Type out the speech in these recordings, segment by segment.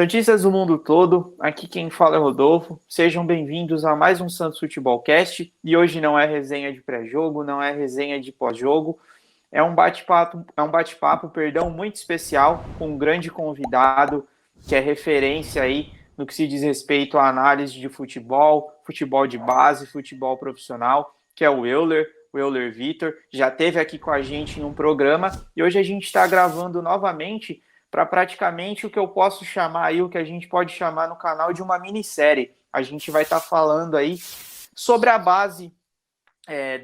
Santistas do mundo todo, aqui quem fala é Rodolfo. Sejam bem-vindos a mais um Santos Futebolcast. E hoje não é resenha de pré-jogo, não é resenha de pós-jogo. É um bate-papo, muito especial com um grande convidado que é referência aí no que se diz respeito à análise de futebol, futebol de base, futebol profissional, que é o Euler Vitor. Já esteve aqui com a gente em um programa e hoje a gente está gravando novamente para praticamente o que eu posso chamar aí, o que a gente pode chamar no canal de uma minissérie. A gente vai estar falando aí sobre a base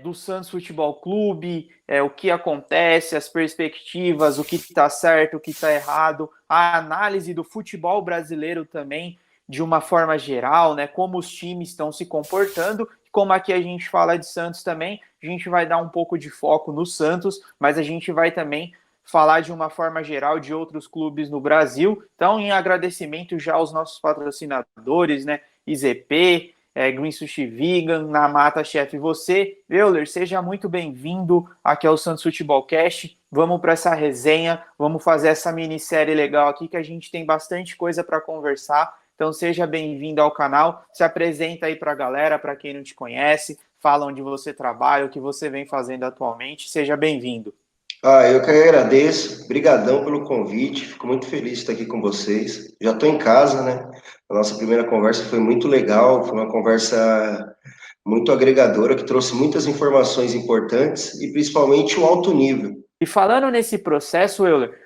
do Santos Futebol Clube, o que acontece, as perspectivas, o que está certo, o que está errado, a análise do futebol brasileiro também, de uma forma geral, né? Como os times estão se comportando, como aqui a gente fala de Santos também, a gente vai dar um pouco de foco no Santos, mas a gente vai também falar de uma forma geral de outros clubes no Brasil. Então, em agradecimento já aos nossos patrocinadores, né? IZP, Green Sushi Vegan, na Mata Chef você. Euler, seja muito bem-vindo aqui ao Santos Futebolcast. Vamos para essa resenha, vamos fazer essa minissérie legal aqui, que a gente tem bastante coisa para conversar. Então, seja bem-vindo ao canal. Se apresenta aí para a galera, para quem não te conhece, fala onde você trabalha, o que você vem fazendo atualmente. Seja bem-vindo. Eu que agradeço, brigadão pelo convite, fico muito feliz de estar aqui com vocês. Já estou em casa, né? A nossa primeira conversa foi muito legal, foi uma conversa muito agregadora, que trouxe muitas informações importantes e principalmente um alto nível. E falando nesse processo, Euler,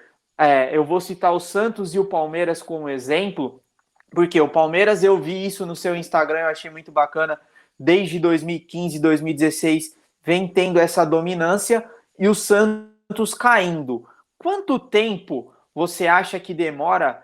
eu vou citar o Santos e o Palmeiras como exemplo, porque o Palmeiras, eu vi isso no seu Instagram, eu achei muito bacana, desde 2015, 2016, vem tendo essa dominância, e o Santos caindo. Quanto tempo você acha que demora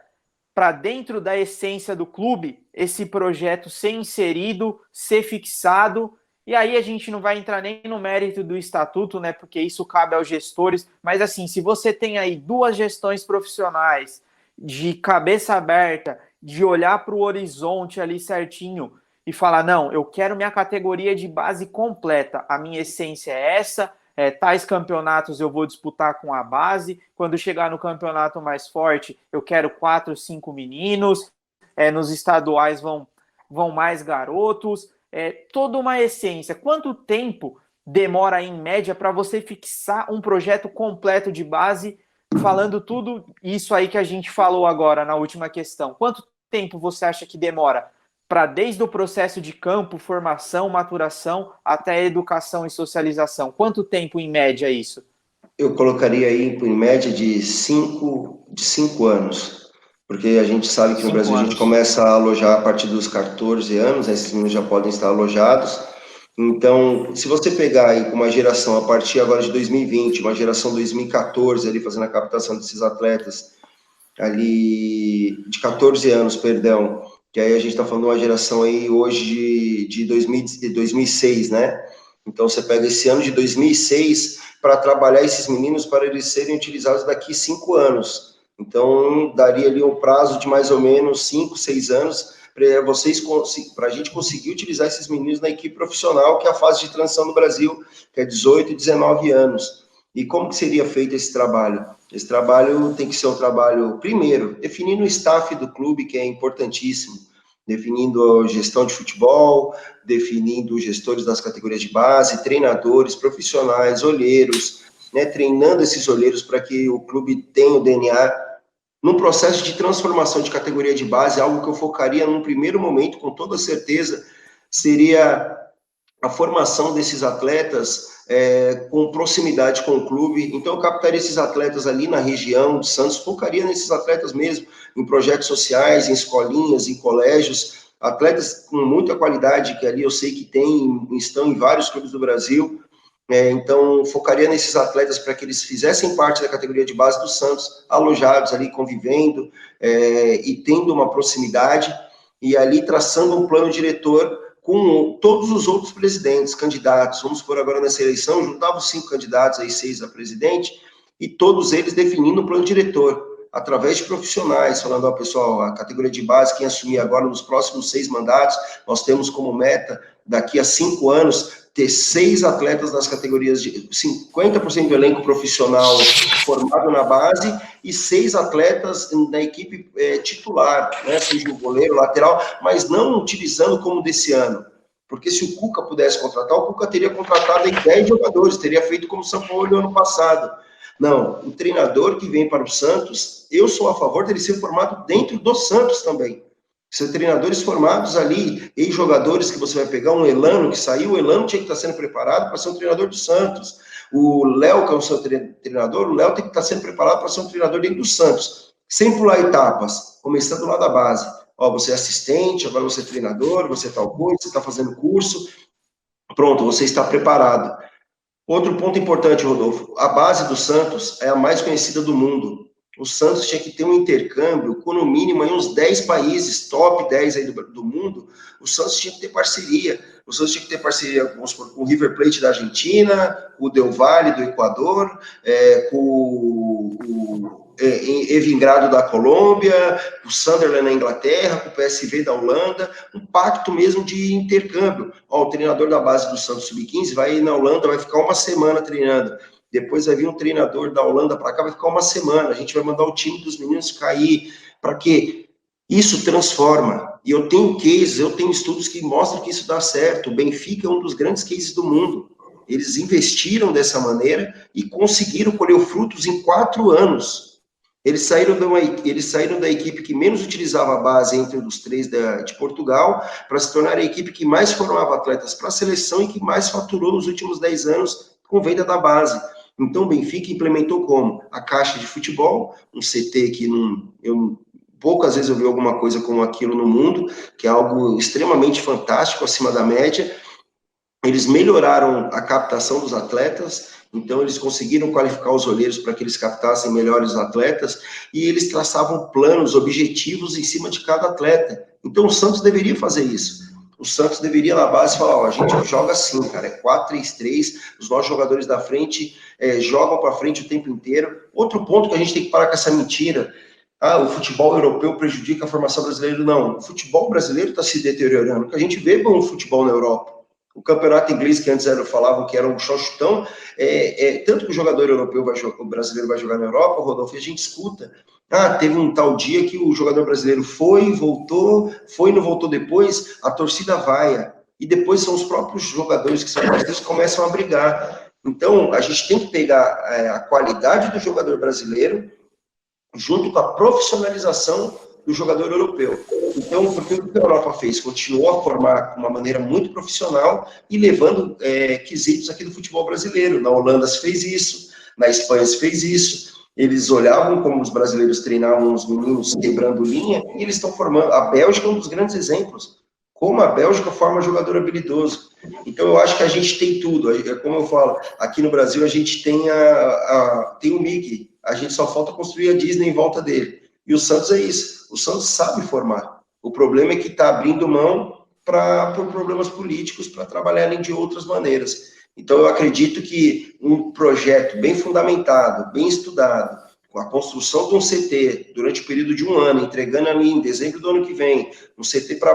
para, dentro da essência do clube, esse projeto ser inserido, ser fixado? E aí a gente não vai entrar nem no mérito do estatuto, né? Porque isso cabe aos gestores. Mas assim, se você tem aí duas gestões profissionais de cabeça aberta, de olhar para o horizonte ali certinho e falar, não, eu quero minha categoria de base completa, a minha essência é essa, tais campeonatos eu vou disputar com a base, quando chegar no campeonato mais forte, eu quero 4, 5 meninos, nos estaduais vão mais garotos, toda uma essência. Quanto tempo demora, em média, para você fixar um projeto completo de base, falando tudo isso aí que a gente falou agora na última questão? Quanto tempo você acha que demora para, desde o processo de campo, formação, maturação, até a educação e socialização? Quanto tempo, em média, isso? Eu colocaria aí em média de 5 anos, porque a gente sabe que no Brasil a gente começa a alojar a partir dos 14 anos, né, esses meninos já podem estar alojados. Então, se você pegar aí uma geração a partir agora de 2020, uma geração 2014 ali fazendo a captação desses atletas ali de 14 anos, perdão, que aí a gente está falando de uma geração aí hoje de 2006, né? Então, você pega esse ano de 2006 para trabalhar esses meninos para eles serem utilizados daqui 5 anos. Então, daria ali um prazo de mais ou menos 5, 6 anos para a gente conseguir utilizar esses meninos na equipe profissional, que é a fase de transição no Brasil, que é 18 e 19 anos. E como que seria feito esse trabalho? Esse trabalho tem que ser um trabalho, primeiro, definindo o staff do clube, que é importantíssimo, definindo a gestão de futebol, definindo gestores das categorias de base, treinadores, profissionais, olheiros, né, treinando esses olheiros para que o clube tenha o DNA. Num processo de transformação de categoria de base, algo que eu focaria num primeiro momento, com toda certeza, seria a formação desses atletas com proximidade com o clube. Então, eu captaria esses atletas ali na região de Santos, focaria nesses atletas mesmo, em projetos sociais, em escolinhas, em colégios, atletas com muita qualidade, que ali eu sei que estão em vários clubes do Brasil. Então, focaria nesses atletas para que eles fizessem parte da categoria de base do Santos, alojados ali, convivendo e tendo uma proximidade, e ali traçando um plano diretor com todos os outros presidentes, candidatos. Vamos por agora nessa eleição, juntava os 5 candidatos, aí 6 a presidente, e todos eles definindo um plano diretor, através de profissionais, falando, ó, pessoal, a categoria de base, quem assumir agora nos próximos 6 mandatos, nós temos como meta daqui a 5 anos, ter 6 atletas nas categorias de 50% do elenco profissional formado na base e 6 atletas na equipe titular, né? Seja o goleiro, lateral, mas não utilizando como desse ano. Porque se o Cuca pudesse contratar, o Cuca teria contratado aí 10 jogadores, teria feito como o São Paulo no ano passado. Não, o treinador que vem para o Santos, eu sou a favor dele ser formado dentro do Santos também. São treinadores formados ali, ex-jogadores que você vai pegar, um Elano que saiu, o Elano tinha que estar sendo preparado para ser um treinador do Santos. O Léo, que é o seu treinador, o Léo tem que estar sendo preparado para ser um treinador dentro do Santos. Sem pular etapas, começando lá da base. Ó, você é assistente, agora você é treinador, você é tal coisa, você está fazendo curso. Pronto, você está preparado. Outro ponto importante, Rodolfo, a base do Santos é a mais conhecida do mundo. O Santos tinha que ter um intercâmbio com, no mínimo, aí uns 10 países, top 10 aí do mundo. O Santos tinha que ter parceria. O Santos tinha que ter parceria com o River Plate da Argentina, com o Del Valle do Equador, com o Evingrado da Colômbia, com o Sunderland na Inglaterra, com o PSV da Holanda, um pacto mesmo de intercâmbio. Ó, o treinador da base do Santos Sub-15 vai ir na Holanda, vai ficar uma semana treinando. Depois vai vir um treinador da Holanda para cá, vai ficar uma semana. A gente vai mandar o time dos meninos cair. Para quê? Isso transforma. E eu tenho cases, eu tenho estudos que mostram que isso dá certo. O Benfica é um dos grandes cases do mundo. Eles investiram dessa maneira e conseguiram colher frutos em 4 anos. Eles saíram da equipe que menos utilizava a base entre os 3 de Portugal para se tornar a equipe que mais formava atletas para a seleção e que mais faturou nos últimos 10 anos com venda da base. Então, o Benfica implementou como? A caixa de futebol, um CT que poucas vezes eu vi alguma coisa como aquilo no mundo, que é algo extremamente fantástico, acima da média. Eles melhoraram a captação dos atletas, então eles conseguiram qualificar os olheiros para que eles captassem melhores atletas, e eles traçavam planos, objetivos em cima de cada atleta. Então o Santos deveria fazer isso. O Santos deveria na base falar, ó, a gente joga assim, cara, é 4-3-3, os nossos jogadores da frente jogam para frente o tempo inteiro. Outro ponto que a gente tem que parar com essa mentira, o futebol europeu prejudica a formação brasileira. Não, o futebol brasileiro está se deteriorando, porque a gente vê bom futebol na Europa. O campeonato inglês, que antes falavam que era um chutão, tanto que o jogador europeu, o brasileiro vai jogar na Europa, Rodolfo, e a gente escuta, teve um tal dia que o jogador brasileiro foi, voltou, foi e não voltou depois, a torcida vaia, e depois são os próprios jogadores que são brasileiros que começam a brigar. Então, a gente tem que pegar a qualidade do jogador brasileiro junto com a profissionalização do jogador europeu. Então, porque o que a Europa fez? Continuou a formar de uma maneira muito profissional e levando quesitos aqui do futebol brasileiro. Na Holanda se fez isso, na Espanha se fez isso. Eles olhavam como os brasileiros treinavam os meninos quebrando linha e eles estão formando. A Bélgica é um dos grandes exemplos. Como a Bélgica forma jogador habilidoso. Então, eu acho que a gente tem tudo. Como eu falo, aqui no Brasil a gente tem tem o Mickey. A gente só falta construir a Disney em volta dele. E o Santos é isso. O Santos sabe formar. O problema é que está abrindo mão por problemas políticos para trabalharem de outras maneiras. Então, eu acredito que um projeto bem fundamentado, bem estudado, com a construção de um CT durante o período de 1 ano, entregando ali em dezembro do ano que vem, um CT para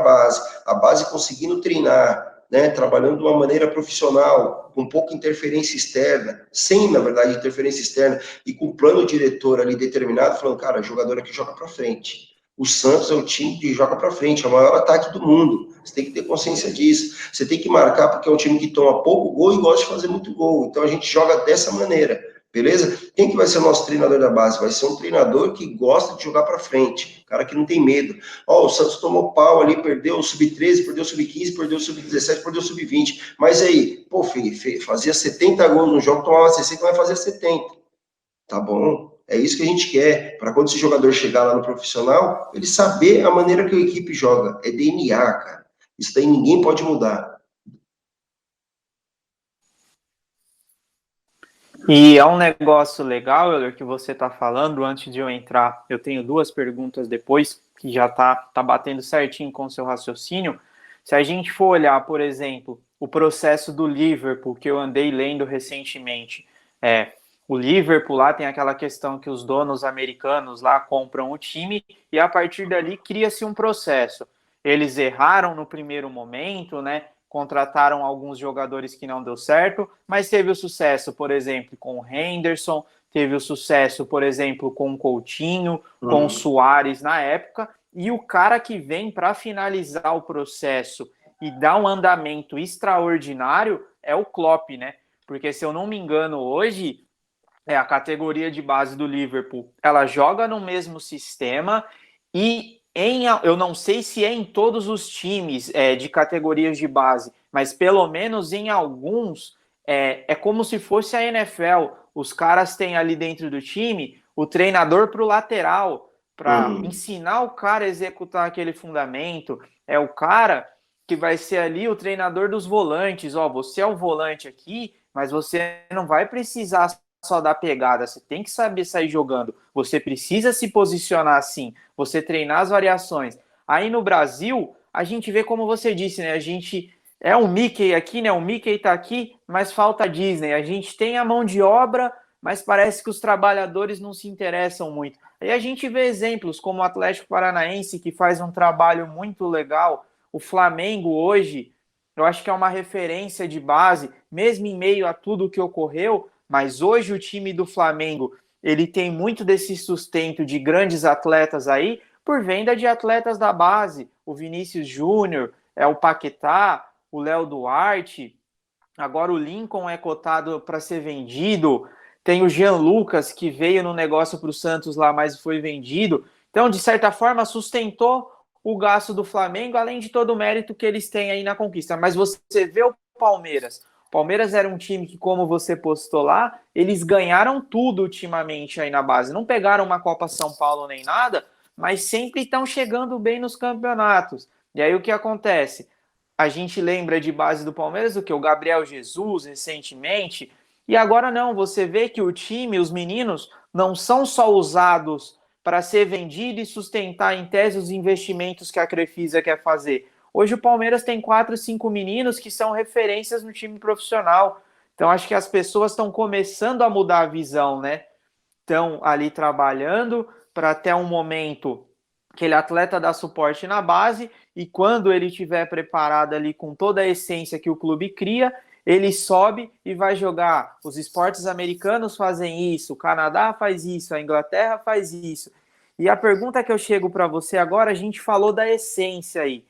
a base conseguindo treinar, né, trabalhando de uma maneira profissional, com pouca interferência externa, sem, na verdade, interferência externa, e com o plano diretor ali determinado, falando, cara, o jogador aqui joga para frente. O Santos é o time que joga para frente, é o maior ataque do mundo. Você tem que ter consciência disso. Você tem que marcar, porque é um time que toma pouco gol e gosta de fazer muito gol. Então, a gente joga dessa maneira. Beleza? Quem que vai ser o nosso treinador da base? Vai ser um treinador que gosta de jogar para frente, cara que não tem medo. O Santos tomou pau ali, perdeu o sub-13, perdeu o sub-15, perdeu o sub-17, perdeu o sub-20. Mas aí, fazia 70 gols no jogo, tomava 60, vai fazer 70. Tá bom? É isso que a gente quer, para quando esse jogador chegar lá no profissional, ele saber a maneira que a equipe joga. É DNA, cara. Isso daí ninguém pode mudar. E é um negócio legal, Euler, que você está falando. Antes de eu entrar, eu tenho 2 perguntas depois, que já tá batendo certinho com o seu raciocínio. Se a gente for olhar, por exemplo, o processo do Liverpool, que eu andei lendo recentemente, o Liverpool lá tem aquela questão que os donos americanos lá compram o time e a partir dali cria-se um processo. Eles erraram no primeiro momento, né? contrataram alguns jogadores que não deu certo, mas teve o sucesso, por exemplo, com o Henderson, teve o sucesso, por exemplo, com o Coutinho, com o Suárez na época, e o cara que vem para finalizar o processo e dar um andamento extraordinário é o Klopp, né? Porque, se eu não me engano, hoje a categoria de base do Liverpool, ela joga no mesmo sistema e eu não sei se é em todos os times de categorias de base, mas pelo menos em alguns é como se fosse a NFL. Os caras têm ali dentro do time o treinador para o lateral, para ensinar o cara a executar aquele fundamento. É o cara que vai ser ali o treinador dos volantes. Ó, você é o volante aqui, mas você não vai precisar só dar pegada, você tem que saber sair jogando, você precisa se posicionar assim, você treinar as variações. Aí no Brasil, a gente vê, como você disse, né? A gente é um Mickey aqui, né? O Mickey tá aqui, mas falta a Disney. A gente tem a mão de obra, mas parece que os trabalhadores não se interessam muito. Aí a gente vê exemplos como o Atlético Paranaense, que faz um trabalho muito legal. O Flamengo hoje, eu acho que é uma referência de base, mesmo em meio a tudo o que ocorreu, mas hoje o time do Flamengo, ele tem muito desse sustento de grandes atletas aí, por venda de atletas da base. O Vinícius Júnior, o Paquetá, o Léo Duarte, agora o Lincoln é cotado para ser vendido, tem o Jean Lucas, que veio no negócio para o Santos lá, mas foi vendido. Então, de certa forma, sustentou o gasto do Flamengo, além de todo o mérito que eles têm aí na conquista. Mas você vê o Palmeiras. O Palmeiras era um time que, como você postou lá, eles ganharam tudo ultimamente aí na base. Não pegaram uma Copa São Paulo nem nada, mas sempre estão chegando bem nos campeonatos. E aí o que acontece? A gente lembra de base do Palmeiras o que? O Gabriel Jesus, recentemente. E agora não, você vê que o time, os meninos, não são só usados para ser vendido e sustentar em tese os investimentos que a Crefisa quer fazer. Hoje o Palmeiras tem 4, 5 meninos que são referências no time profissional. Então acho que as pessoas estão começando a mudar a visão, né? Estão ali trabalhando para até um momento aquele atleta dá suporte na base e quando ele estiver preparado ali com toda a essência que o clube cria, ele sobe e vai jogar. Os esportes americanos fazem isso, o Canadá faz isso, a Inglaterra faz isso. E a pergunta que eu chego para você agora, a gente falou da essência aí.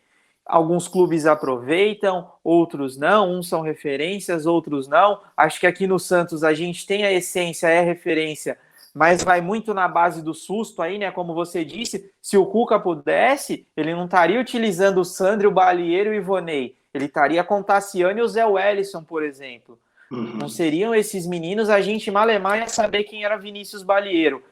Alguns clubes aproveitam, outros não, uns são referências, outros não. Acho que aqui no Santos a gente tem a essência, é referência, mas vai muito na base do susto aí, né? Como você disse, se o Cuca pudesse, ele não estaria utilizando o Sandro, o Balieiro e o Ivonei. Ele estaria com o Tassiano e o Zé Wellison, por exemplo. Não seriam esses meninos, a gente malemar ia saber quem era Vinícius Balieiro.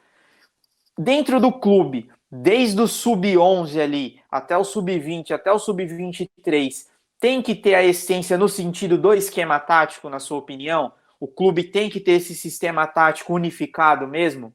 Dentro do clube, desde o sub-11 ali, até o sub-20, até o sub-23, tem que ter a essência no sentido do esquema tático, na sua opinião? O clube tem que ter esse sistema tático unificado mesmo?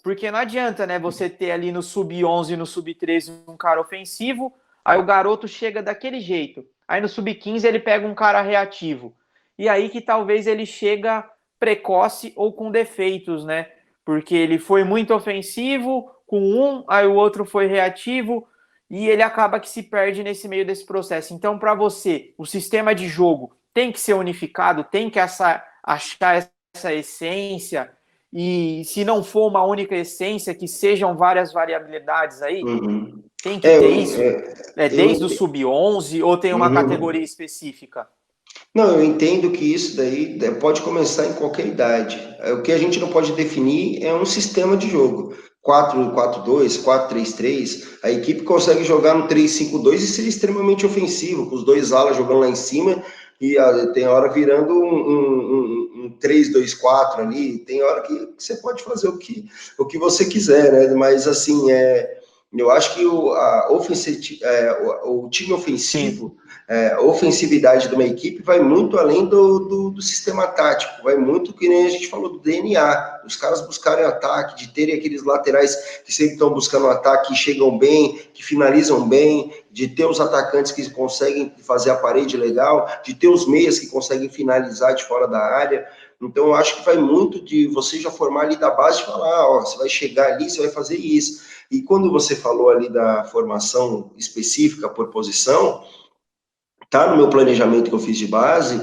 Porque não adianta, né, você ter ali no sub-11 e no sub-13 um cara ofensivo, aí o garoto chega daquele jeito. Aí no sub-15 ele pega um cara reativo. E aí que talvez ele chega precoce ou com defeitos, né? Porque ele foi muito ofensivo com um, aí o outro foi reativo, e ele acaba que se perde nesse meio desse processo. Então, para você, o sistema de jogo tem que ser unificado, tem que achar essa essência, e se não for uma única essência, que sejam várias variabilidades aí, tem que ter isso? Desde o sub-11 ou tem uma categoria específica? Não, eu entendo que isso daí pode começar em qualquer idade. O que a gente não pode definir é um sistema de jogo. 4-4-2, 4-3-3, a equipe consegue jogar no 3-5-2 e ser extremamente ofensivo, com os dois alas jogando lá em cima e tem hora virando um 3-2-4 ali, tem hora que você pode fazer o que você quiser, né? Mas assim, eu acho que o time ofensivo, a ofensividade de uma equipe vai muito além do sistema tático, vai muito que nem a gente falou do DNA, os caras buscarem ataque, de terem aqueles laterais que sempre estão buscando ataque, que chegam bem, que finalizam bem, de ter os atacantes que conseguem fazer a parede legal, de ter os meias que conseguem finalizar de fora da área. Então, eu acho que vai muito de você já formar ali da base e falar, ó, você vai chegar ali, você vai fazer isso. E quando você falou ali da formação específica por posição, tá no meu planejamento que eu fiz de base,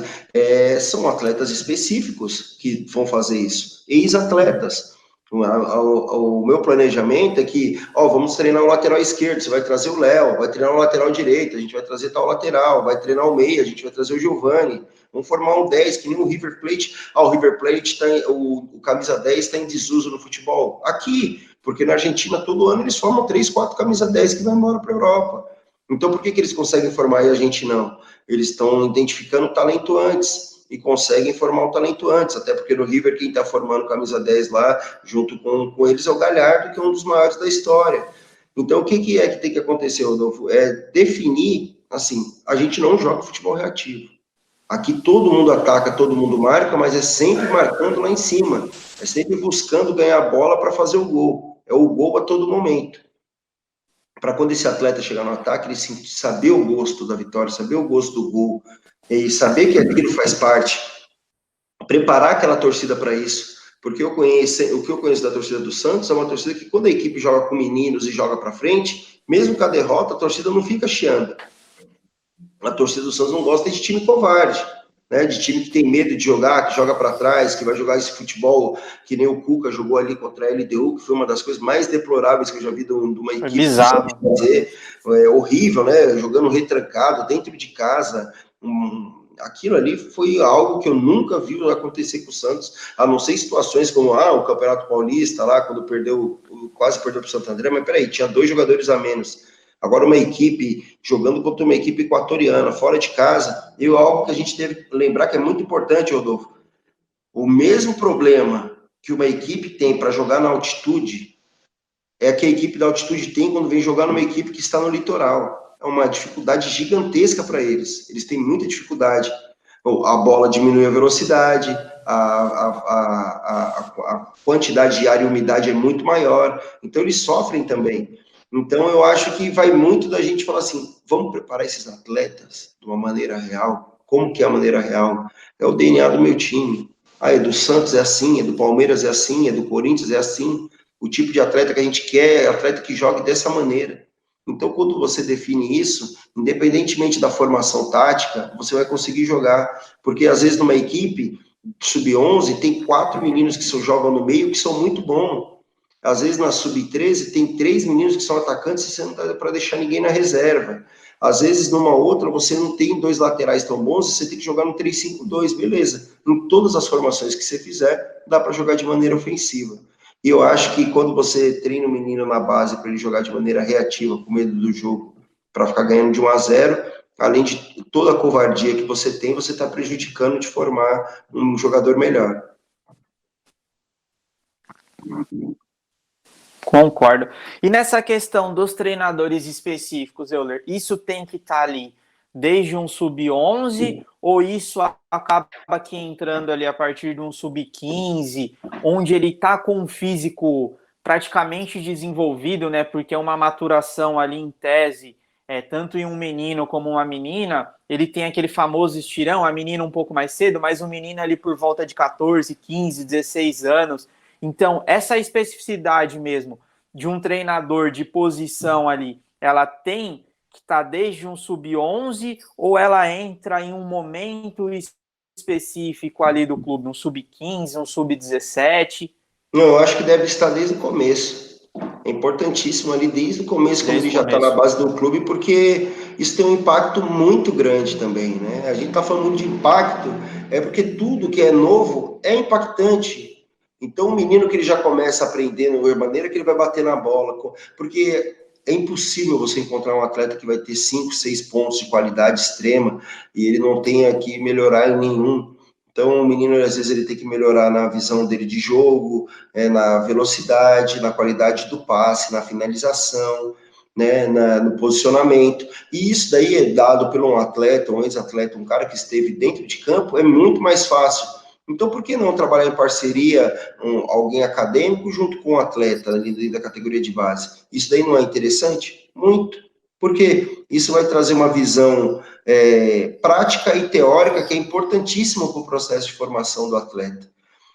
são atletas específicos que vão fazer isso, ex-atletas. O meu planejamento é que, vamos treinar o lateral esquerdo, você vai trazer o Léo, vai treinar o lateral direito, a gente vai trazer tal lateral, vai treinar o meia, a gente vai trazer o Giovani, vamos formar um 10, que nem o River Plate. O River Plate, o camisa 10 está em desuso no futebol. Aqui, porque na Argentina, todo ano eles formam 3, 4 camisa 10 que vão embora para a Europa. Então, por que eles conseguem formar e a gente não? Eles estão identificando o talento antes e conseguem formar o talento antes, até porque no River quem está formando camisa 10 lá, junto com eles, é o Galhardo, que é um dos maiores da história. Então, o que é que tem que acontecer, Rodolfo? É definir, assim, a gente não joga futebol reativo. Aqui todo mundo ataca, todo mundo marca, mas é sempre marcando lá em cima. É sempre buscando ganhar a bola para fazer o gol. É o gol a todo momento. Para quando esse atleta chegar no ataque, ele saber o gosto da vitória, saber o gosto do gol, e saber que aquilo faz parte, preparar aquela torcida para isso, porque o que eu conheço da torcida do Santos é uma torcida que quando a equipe joga com meninos e joga para frente, mesmo com a derrota, a torcida não fica chiando. A torcida do Santos não gosta de time covarde, né? De time que tem medo de jogar, que joga para trás, que vai jogar esse futebol que nem o Cuca jogou ali contra a LDU, que foi uma das coisas mais deploráveis que eu já vi de uma equipe. Bizarro. Fazer. É horrível, né? Jogando retrancado dentro de casa. Aquilo ali foi algo que eu nunca vi acontecer com o Santos, a não ser situações como o Campeonato Paulista lá, quando quase perdeu para o Santo André, mas peraí, tinha 2 jogadores a menos. Agora uma equipe jogando contra uma equipe equatoriana, fora de casa, algo que a gente deve lembrar que é muito importante, Rodolfo, o mesmo problema que uma equipe tem para jogar na altitude é que a equipe da altitude tem quando vem jogar numa equipe que está no litoral. É uma dificuldade gigantesca para eles. Eles têm muita dificuldade. A bola diminui a velocidade, a quantidade de ar e umidade é muito maior, então eles sofrem também. Então eu acho que vai muito da gente falar assim, vamos preparar esses atletas de uma maneira real. Como que é a maneira real? É o DNA do meu time. É do Santos é assim, é do Palmeiras é assim, é do Corinthians é assim. O tipo de atleta que a gente quer é atleta que jogue dessa maneira. Então, quando você define isso, independentemente da formação tática, você vai conseguir jogar. Porque, às vezes, numa equipe sub-11, tem 4 meninos que jogam no meio que são muito bons. Às vezes, na sub-13, tem 3 meninos que são atacantes e você não dá para deixar ninguém na reserva. Às vezes, numa outra, você não tem 2 laterais tão bons, você tem que jogar no 3-5-2, beleza. Em todas as formações que você fizer, dá para jogar de maneira ofensiva. E eu acho que quando você treina o menino na base para ele jogar de maneira reativa, com medo do jogo, para ficar ganhando de 1-0, além de toda a covardia que você tem, você está prejudicando de formar um jogador melhor. Concordo. E nessa questão dos treinadores específicos, Euler, isso tem que estar ali desde um sub-11 ou isso acaba aqui entrando ali a partir de um sub-15, onde ele está com um físico praticamente desenvolvido, né? Porque é uma maturação ali em tese, tanto em um menino como uma menina, ele tem aquele famoso estirão, a menina um pouco mais cedo, mas o menino ali por volta de 14, 15, 16 anos. Então, essa especificidade mesmo de um treinador de posição ali, ela tem que estar desde um sub-11 ou ela entra em um momento específico ali do clube, um sub-15, um sub-17? Não, eu acho que deve estar desde o começo. É importantíssimo ali desde o começo, quando ele já está na base do clube, porque isso tem um impacto muito grande também, né? A gente está falando de impacto, porque tudo que é novo é impactante. Então, o menino que ele já começa aprendendo a maneira que ele vai bater na bola, porque é impossível você encontrar um atleta que vai ter 5, 6 pontos de qualidade extrema e ele não tenha que melhorar em nenhum. Então, o menino, às vezes, ele tem que melhorar na visão dele de jogo, na velocidade, na qualidade do passe, na finalização, né, no posicionamento. E isso daí é dado por um atleta, um ex-atleta, um cara que esteve dentro de campo, é muito mais fácil. Então, por que não trabalhar em parceria, alguém acadêmico junto com um atleta ali da categoria de base? Isso daí não é interessante? Muito. Porque isso vai trazer uma visão prática e teórica que é importantíssima para o processo de formação do atleta.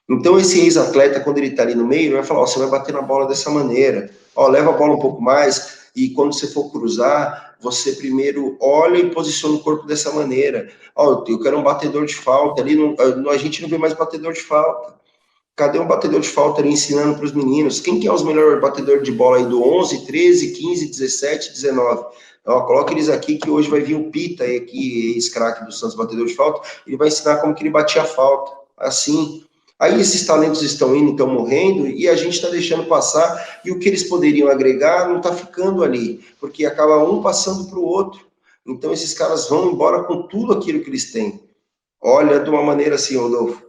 Então, esse ex-atleta, quando ele está ali no meio, ele vai falar, você vai bater na bola dessa maneira, leva a bola um pouco mais, e quando você for cruzar, você primeiro olha e posiciona o corpo dessa maneira. Ó, eu quero um batedor de falta, ali a gente não vê mais batedor de falta. Cadê um batedor de falta ali ensinando para os meninos? Quem que é os melhores batedores de bola aí do 11, 13, 15, 17, 19? Ó, coloca eles aqui que hoje vai vir o Pita, aqui, ex-craque do Santos, batedor de falta, ele vai ensinar como que ele batia a falta, assim. Aí esses talentos estão indo, estão morrendo, e a gente está deixando passar, e o que eles poderiam agregar não está ficando ali, porque acaba um passando para o outro. Então esses caras vão embora com tudo aquilo que eles têm. Olha, de uma maneira assim, Rodolfo,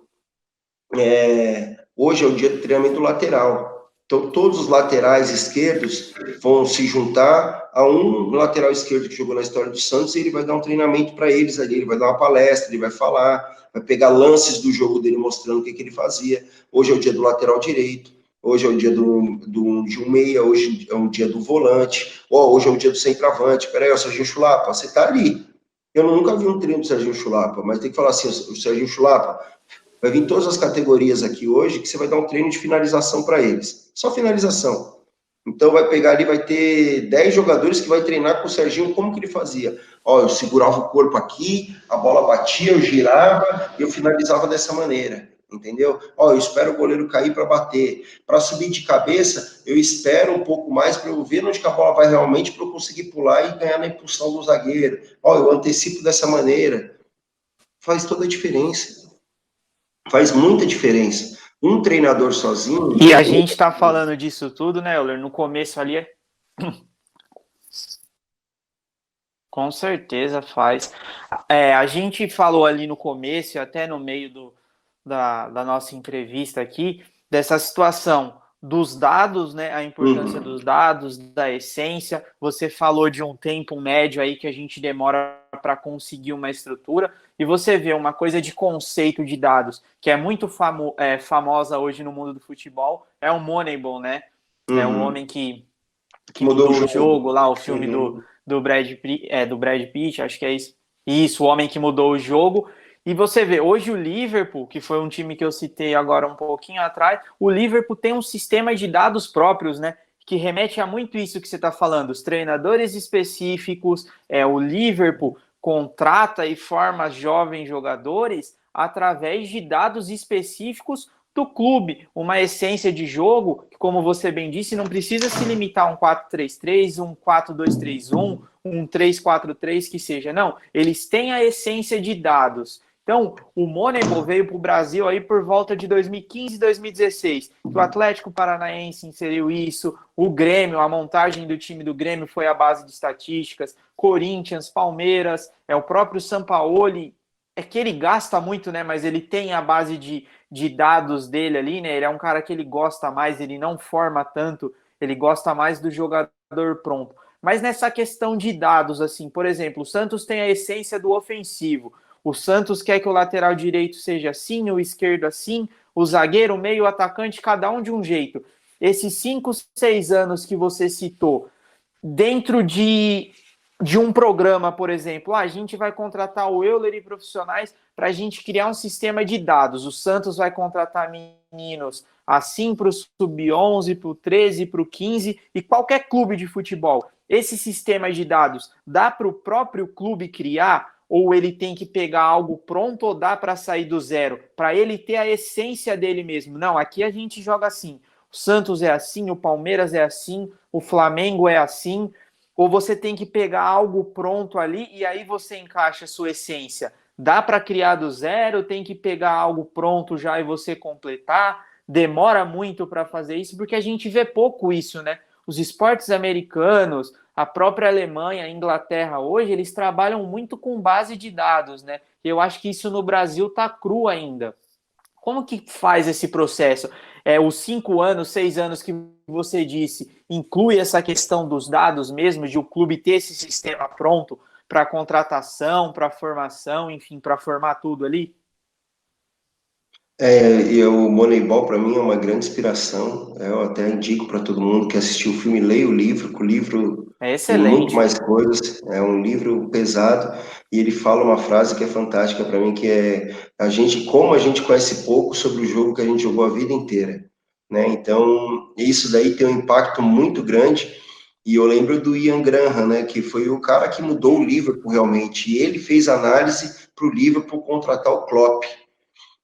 hoje é o dia do treinamento lateral. Então, todos os laterais esquerdos vão se juntar a um lateral esquerdo que jogou na história do Santos e ele vai dar um treinamento para eles ali, ele vai dar uma palestra, ele vai falar, vai pegar lances do jogo dele mostrando o que ele fazia. Hoje é o dia do lateral direito, hoje é o dia de um meia, hoje é um dia do volante, hoje é o dia do centroavante. Peraí, o Serginho Chulapa, você tá ali. Eu nunca vi um treino do Serginho Chulapa, mas tem que falar assim, o Serginho Chulapa, vai vir todas as categorias aqui hoje que você vai dar um treino de finalização para eles. Só finalização. Então vai pegar ali, vai ter 10 jogadores que vai treinar com o Serginho como que ele fazia. Ó, eu segurava o corpo aqui, a bola batia, eu girava e eu finalizava dessa maneira. Entendeu? Ó, eu espero o goleiro cair para bater. Para subir de cabeça, eu espero um pouco mais para eu ver onde que a bola vai realmente para eu conseguir pular e ganhar na impulsão do zagueiro. Ó, eu antecipo dessa maneira. Faz toda a diferença. Faz muita diferença. Um treinador sozinho... E a gente está falando disso tudo, né, Euler? No começo ali... Com certeza faz. A gente falou ali no começo, até no meio da nossa entrevista aqui, dessa situação dos dados, né? A importância dos dados, da essência. Você falou de um tempo médio aí que a gente demora para conseguir uma estrutura. E você vê uma coisa de conceito de dados, que é muito famosa hoje no mundo do futebol, é o Moneyball, né? É o homem que mudou o jogo lá, o filme do Brad Pitt, acho que é isso. Isso, o homem que mudou o jogo. E você vê, hoje o Liverpool, que foi um time que eu citei agora um pouquinho atrás, o Liverpool tem um sistema de dados próprios, né? Que remete a muito isso que você está falando, os treinadores específicos, o Liverpool contrata e forma jovens jogadores através de dados específicos do clube, uma essência de jogo que, como você bem disse, não precisa se limitar a um 4-3-3, um 4-2-3-1, um 3-4-3, que seja. Não, eles têm a essência de dados. Então, o Moneyball veio para o Brasil aí por volta de 2015, 2016. O Atlético Paranaense inseriu isso, o Grêmio, a montagem do time do Grêmio foi à base de estatísticas, Corinthians, Palmeiras, o próprio Sampaoli, é que ele gasta muito, né? Mas ele tem a base de dados dele ali, né? Ele é um cara que ele gosta mais, ele não forma tanto, ele gosta mais do jogador pronto. Mas nessa questão de dados, assim, por exemplo, o Santos tem a essência do ofensivo. O Santos quer que o lateral direito seja assim, o esquerdo assim, o zagueiro, o meio, o atacante, cada um de um jeito. Esses 5, 6 anos que você citou, dentro de um programa, por exemplo, a gente vai contratar o Euler e profissionais para a gente criar um sistema de dados. O Santos vai contratar meninos assim para o sub-11, para o 13, para o 15 e qualquer clube de futebol. Esse sistema de dados dá para o próprio clube criar ou ele tem que pegar algo pronto ou dá para sair do zero? Para ele ter a essência dele mesmo. Não, aqui a gente joga assim. O Santos é assim, o Palmeiras é assim, o Flamengo é assim. Ou você tem que pegar algo pronto ali e aí você encaixa a sua essência. Dá para criar do zero, tem que pegar algo pronto já e você completar. Demora muito para fazer isso, porque a gente vê pouco isso, né? Os esportes americanos, a própria Alemanha, a Inglaterra hoje, eles trabalham muito com base de dados, né? Eu acho que isso no Brasil tá cru ainda. Como que faz esse processo? Os 5 anos, 6 anos que você disse, inclui essa questão dos dados mesmo, de o clube ter esse sistema pronto para contratação, para formação, enfim, para formar tudo ali? E o Moneyball, para mim, é uma grande inspiração. Eu até indico para todo mundo que assistiu o filme, leia o livro, que o livro tem muito Excelente. mais coisas. É um livro pesado e ele fala uma frase que é fantástica para mim, que é como a gente conhece pouco sobre o jogo que a gente jogou a vida inteira, né? Então, isso daí tem um impacto muito grande E eu lembro do Ian Graham, né, que foi o cara que mudou o Liverpool realmente. E ele fez análise para o Liverpool contratar o Klopp.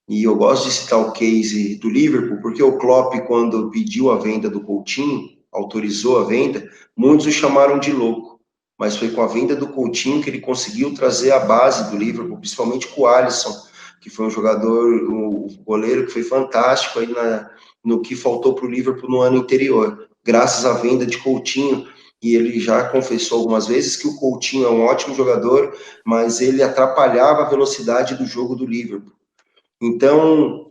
E eu gosto de citar o case do Liverpool, porque o Klopp, quando pediu a venda do Coutinho, autorizou a venda, muitos o chamaram de louco. Mas foi com a venda do Coutinho que ele conseguiu trazer a base do Liverpool, principalmente com o Alisson, que foi um jogador, o goleiro que foi fantástico aí no que faltou para o Liverpool no ano anterior, graças à venda de Coutinho. E ele já confessou algumas vezes que o Coutinho é um ótimo jogador, mas ele atrapalhava a velocidade do jogo do Liverpool. Então,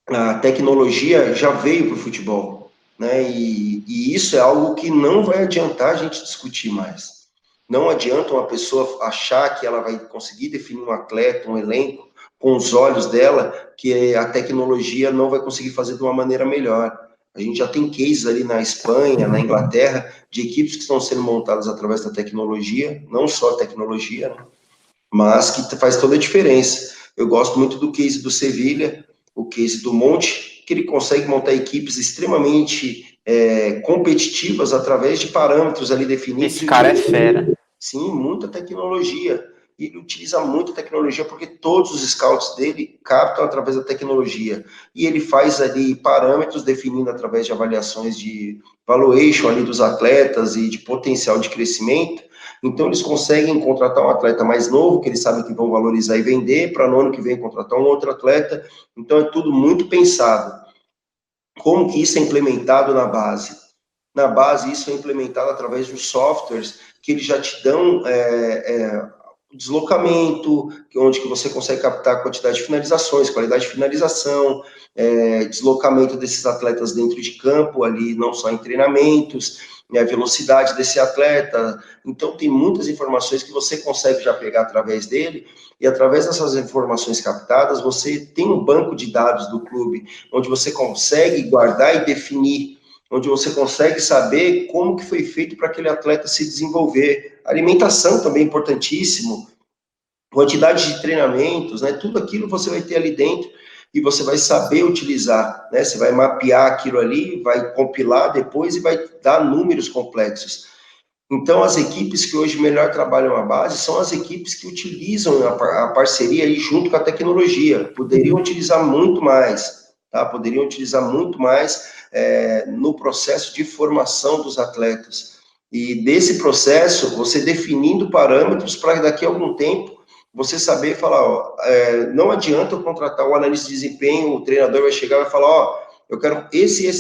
a tecnologia já veio para o futebol, né? E isso é algo que não vai adiantar a gente discutir mais. Não adianta uma pessoa achar que ela vai conseguir definir um atleta, um elenco, com os olhos dela, que a tecnologia não vai conseguir fazer de uma maneira melhor. A gente já tem cases ali na Espanha, na Inglaterra, de equipes que estão sendo montadas através da tecnologia, não só tecnologia, né? Mas que faz toda a diferença. Eu gosto muito do case do Sevilha, o case do Monte, que ele consegue montar equipes extremamente competitivas através de parâmetros ali definidos. Esse cara é fera. Sim, muita tecnologia. E ele utiliza muita tecnologia porque todos os scouts dele captam através da tecnologia. E ele faz ali parâmetros definindo através de avaliações de valuation ali dos atletas e de potencial de crescimento. Então, eles conseguem contratar um atleta mais novo, que eles sabem que vão valorizar e vender, para no ano que vem contratar um outro atleta. Então, é tudo muito pensado. Como que isso é implementado na base? Na base, isso é implementado através de softwares que eles já te dão deslocamento, onde que você consegue captar a quantidade de finalizações, qualidade de finalização, deslocamento desses atletas dentro de campo, ali não só em treinamentos, a velocidade desse atleta. Então, tem muitas informações que você consegue já pegar através dele, e através dessas informações captadas, você tem um banco de dados do clube, onde você consegue guardar e definir, onde você consegue saber como que foi feito para aquele atleta se desenvolver. Alimentação também é importantíssimo, quantidade de treinamentos, né? Tudo aquilo você vai ter ali dentro e você vai saber utilizar, né? Você vai mapear aquilo ali, vai compilar depois e vai dar números complexos. Então, as equipes que hoje melhor trabalham a base são as equipes que utilizam a parceria aí junto com a tecnologia. Poderiam utilizar muito mais, tá? Poderiam utilizar muito mais no processo de formação dos atletas. E desse processo, você definindo parâmetros para daqui a algum tempo você saber falar, ó, não adianta eu contratar um analista de desempenho, o treinador vai chegar e vai falar, ó, eu quero esse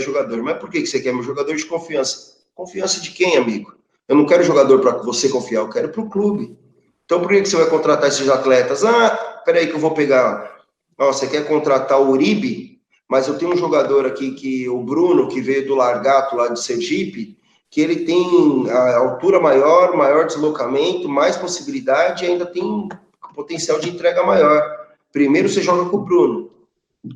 jogador. Mas por que você quer? Meu jogador de confiança. Confiança de quem, amigo? Eu não quero jogador para você confiar, eu quero para o clube. Então, por que você vai contratar esses atletas? Ah, peraí que eu vou pegar. Ó, você quer contratar o Uribe? Mas eu tenho um jogador aqui, o Bruno, que veio do Largato, lá de Sergipe, que ele tem a altura maior, maior deslocamento, mais possibilidade e ainda tem potencial de entrega maior. Primeiro você joga com o Bruno.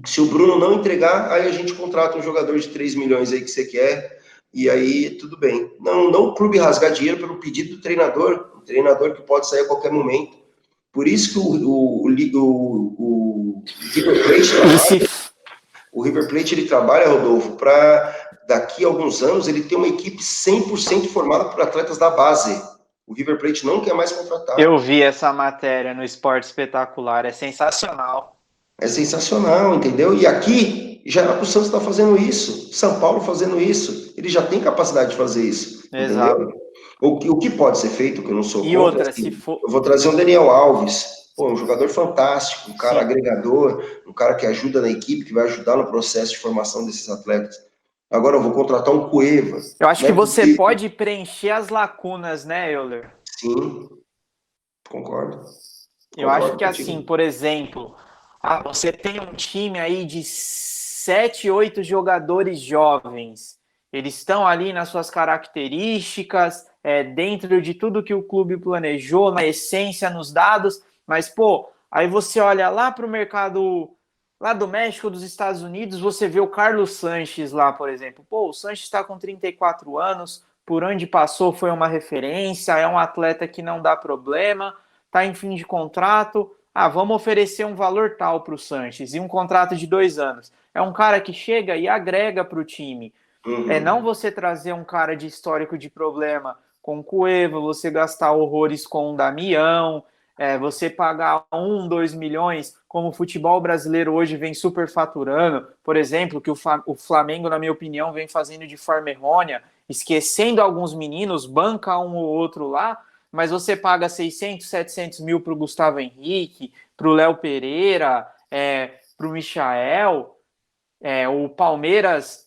Se o Bruno não entregar, aí a gente contrata um jogador de 3 milhões aí que você quer, e aí tudo bem. Não o clube rasgar dinheiro pelo pedido do treinador, um treinador que pode sair a qualquer momento. Por isso que o River Plate trabalha, o River Plate ele trabalha, Rodolfo, para daqui a alguns anos ele ter uma equipe 100% formada por atletas da base. O River Plate não quer mais contratar. Eu vi essa matéria no Esporte Espetacular, é sensacional. É sensacional, entendeu? E aqui, já era para o Santos estar fazendo isso, São Paulo fazendo isso, ele já tem capacidade de fazer isso, Exato. entendeu? O que pode ser feito, que eu não sou e contra, outra, assim, se for... eu vou trazer o Daniel Alves, pô, um jogador fantástico, um cara Sim. agregador, um cara que ajuda na equipe, que vai ajudar no processo de formação desses atletas. Agora eu vou contratar um Cueva. Eu acho Né? que você Porque... pode preencher as lacunas, né, Euler? Sim, concordo. Eu acho Concordo que assim, contigo. por exemplo, você tem um time aí de 7, 8 jogadores jovens. Eles estão ali nas suas características, dentro de tudo que o clube planejou, na essência, nos dados, mas, pô, aí você olha lá para o mercado lá do México, dos Estados Unidos, você vê o Carlos Sanches lá, por exemplo. Pô, o Sanches está com 34 anos, por onde passou foi uma referência, é um atleta que não dá problema, está em fim de contrato, vamos oferecer um valor tal para o Sanches, e um contrato de 2 anos. É um cara que chega e agrega para o time. É não você trazer um cara de histórico de problema com o Cueva, você gastar horrores com o Damião, você pagar 2 milhões, como o futebol brasileiro hoje vem superfaturando, por exemplo, que o Flamengo, na minha opinião, vem fazendo de forma errônea, esquecendo alguns meninos, banca um ou outro lá, mas você paga 600, 700 mil para o Gustavo Henrique, para o Léo Pereira, para o Michael, o Palmeiras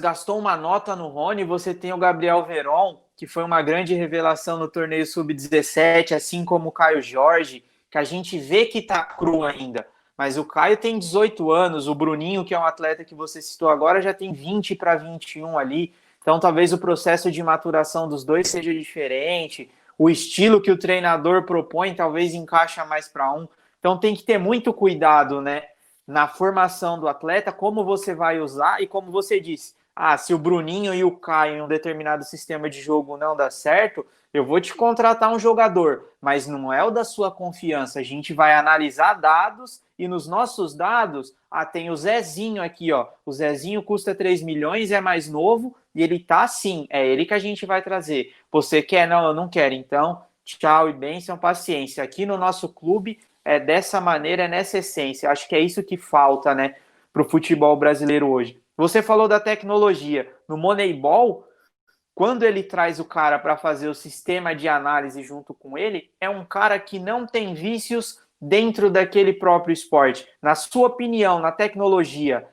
gastou uma nota no Rony, você tem o Gabriel Veron, que foi uma grande revelação no torneio Sub-17, assim como o Caio Jorge, que a gente vê que tá cru ainda. Mas o Caio tem 18 anos, o Bruninho, que é um atleta que você citou agora, já tem 20 para 21 ali. Então talvez o processo de maturação dos dois seja diferente, o estilo que o treinador propõe talvez encaixa mais para um. Então tem que ter muito cuidado, né, na formação do atleta, como você vai usar e como você disse, se o Bruninho e o Caio em um determinado sistema de jogo não dá certo, eu vou te contratar um jogador, mas não é o da sua confiança. A gente vai analisar dados e nos nossos dados, tem o Zezinho aqui, ó. O Zezinho custa 3 milhões, é mais novo e ele tá assim, é ele que a gente vai trazer. Você quer? Não, eu não quero. Então, tchau e bênção, paciência. Aqui no nosso clube é dessa maneira, é nessa essência. Acho que é isso que falta, né, para o futebol brasileiro hoje. Você falou da tecnologia. No Moneyball, quando ele traz o cara para fazer o sistema de análise junto com ele, é um cara que não tem vícios dentro daquele próprio esporte. Na sua opinião, na tecnologia,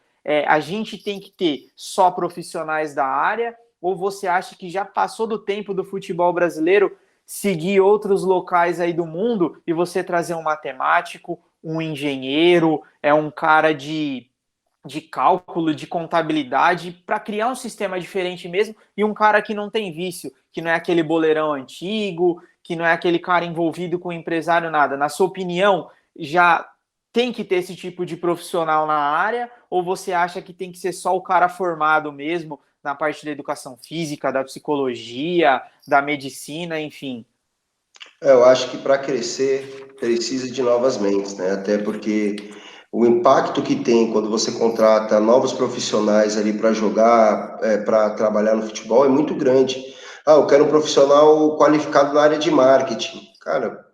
a gente tem que ter só profissionais da área, ou você acha que já passou do tempo do futebol brasileiro seguir outros locais aí do mundo e você trazer um matemático, um engenheiro, um cara de cálculo, de contabilidade, para criar um sistema diferente mesmo, e um cara que não tem vício, que não é aquele boleirão antigo, que não é aquele cara envolvido com empresário, nada. Na sua opinião, já tem que ter esse tipo de profissional na área, ou você acha que tem que ser só o cara formado mesmo na parte da educação física, da psicologia, da medicina, enfim? Eu acho que para crescer precisa de novas mentes, né? Até porque o impacto que tem quando você contrata novos profissionais ali para jogar, para trabalhar no futebol é muito grande. Eu quero um profissional qualificado na área de marketing. Cara,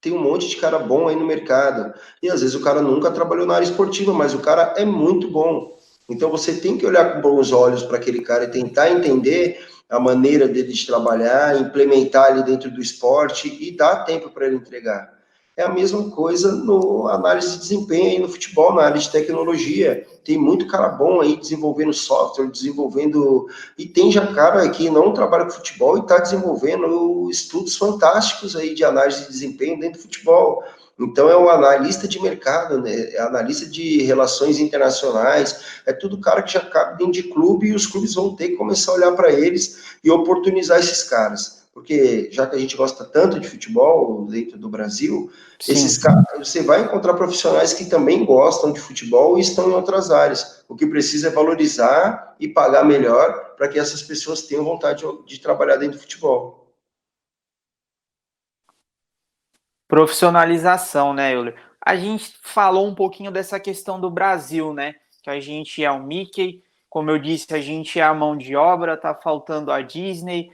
tem um monte de cara bom aí no mercado. E às vezes o cara nunca trabalhou na área esportiva, mas o cara é muito bom. Então você tem que olhar com bons olhos para aquele cara e tentar entender a maneira dele de trabalhar, implementar ali dentro do esporte e dar tempo para ele entregar. É a mesma coisa no análise de desempenho aí no futebol, na área de tecnologia. Tem muito cara bom aí desenvolvendo software, desenvolvendo... E tem já cara que não trabalha com futebol e está desenvolvendo estudos fantásticos aí de análise de desempenho dentro do futebol. Então, é um analista de mercado, né? É analista de relações internacionais, é tudo cara que já cabe dentro de clube e os clubes vão ter que começar a olhar para eles e oportunizar esses caras. Porque já que a gente gosta tanto de futebol dentro do Brasil, esses caras, você vai encontrar profissionais que também gostam de futebol e estão em outras áreas. O que precisa é valorizar e pagar melhor para que essas pessoas tenham vontade de trabalhar dentro do futebol. Profissionalização, né, Euler? A gente falou um pouquinho dessa questão do Brasil, né? Que a gente é o Mickey, como eu disse, a gente é a mão de obra, tá faltando a Disney,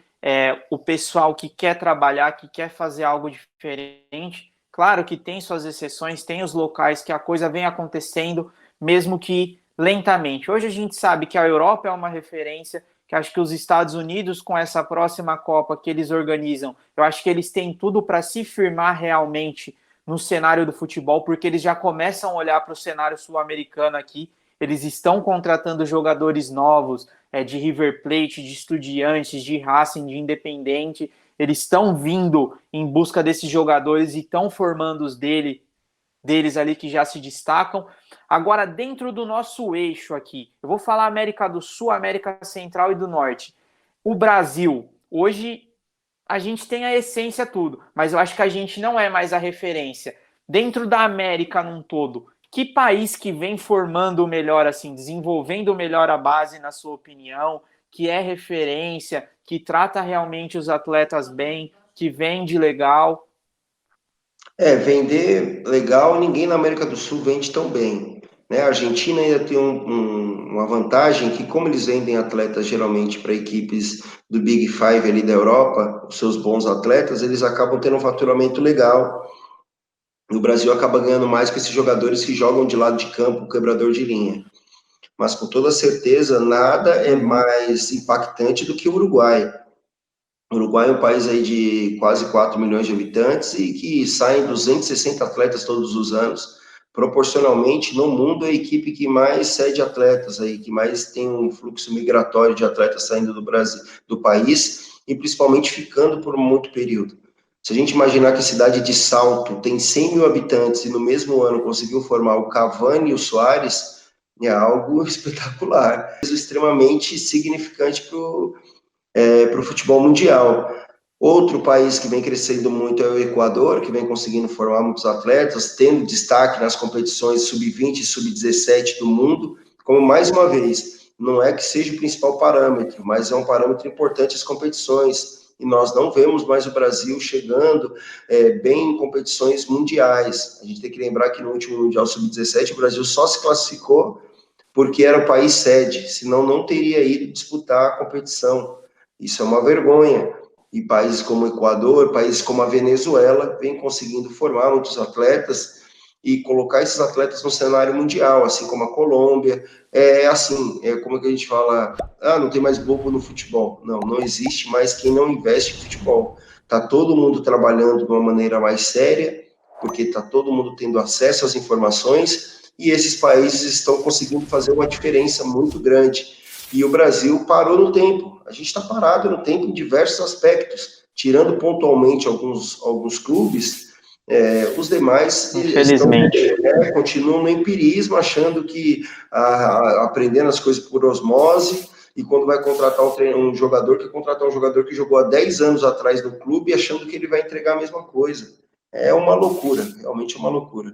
o pessoal que quer trabalhar, que quer fazer algo diferente. Claro que tem suas exceções, tem os locais que a coisa vem acontecendo, mesmo que lentamente. Hoje a gente sabe que a Europa é uma referência, que acho que os Estados Unidos, com essa próxima Copa que eles organizam, eu acho que eles têm tudo para se firmar realmente no cenário do futebol, porque eles já começam a olhar para o cenário sul-americano aqui, eles estão contratando jogadores novos, de River Plate, de Estudiantes, de Racing, de Independente, eles estão vindo em busca desses jogadores e estão formando os deles ali que já se destacam. Agora, dentro do nosso eixo aqui, eu vou falar América do Sul, América Central e do Norte. O Brasil, hoje a gente tem a essência tudo, mas eu acho que a gente não é mais a referência. Dentro da América num todo, que país que vem formando melhor, assim, desenvolvendo melhor a base, na sua opinião, que é referência, que trata realmente os atletas bem, que vende legal? Vender legal, ninguém na América do Sul vende tão bem. né? A Argentina ainda tem uma vantagem que, como eles vendem atletas geralmente para equipes do Big Five ali da Europa, os seus bons atletas, eles acabam tendo um faturamento legal. E o Brasil acaba ganhando mais com esses jogadores que jogam de lado de campo, quebrador de linha. Mas com toda certeza, nada é mais impactante do que o Uruguai. O Uruguai é um país aí de quase 4 milhões de habitantes e que saem 260 atletas todos os anos. Proporcionalmente, no mundo, é a equipe que mais cede atletas aí, que mais tem um fluxo migratório de atletas saindo do Brasil, do país, e principalmente ficando por muito período. Se a gente imaginar que a cidade de Salto tem 100 mil habitantes e no mesmo ano conseguiu formar o Cavani e o Soares, é algo espetacular, extremamente significante para o futebol mundial. Outro país que vem crescendo muito é o Equador, que vem conseguindo formar muitos atletas, tendo destaque nas competições sub-20 e sub-17 do mundo, como mais uma vez, não é que seja o principal parâmetro, mas é um parâmetro importante as competições, e nós não vemos mais o Brasil chegando bem em competições mundiais. A gente tem que lembrar que no último Mundial Sub-17 o Brasil só se classificou porque era o país sede, senão não teria ido disputar a competição. Isso é uma vergonha. E países como o Equador, países como a Venezuela, vêm conseguindo formar muitos atletas e colocar esses atletas no cenário mundial, assim como a Colômbia. É assim, é como que a gente fala, não tem mais bobo no futebol. Não, não existe mais quem não investe em futebol. Está todo mundo trabalhando de uma maneira mais séria, porque está todo mundo tendo acesso às informações, e esses países estão conseguindo fazer uma diferença muito grande. E o Brasil parou no tempo. A gente está parado no tempo em diversos aspectos, tirando pontualmente alguns clubes, os demais continuam no empirismo, achando que aprendendo as coisas por osmose, e quando vai contratar um jogador, que contratar um jogador que jogou há 10 anos atrás no clube, achando que ele vai entregar a mesma coisa. É uma loucura, realmente é uma loucura.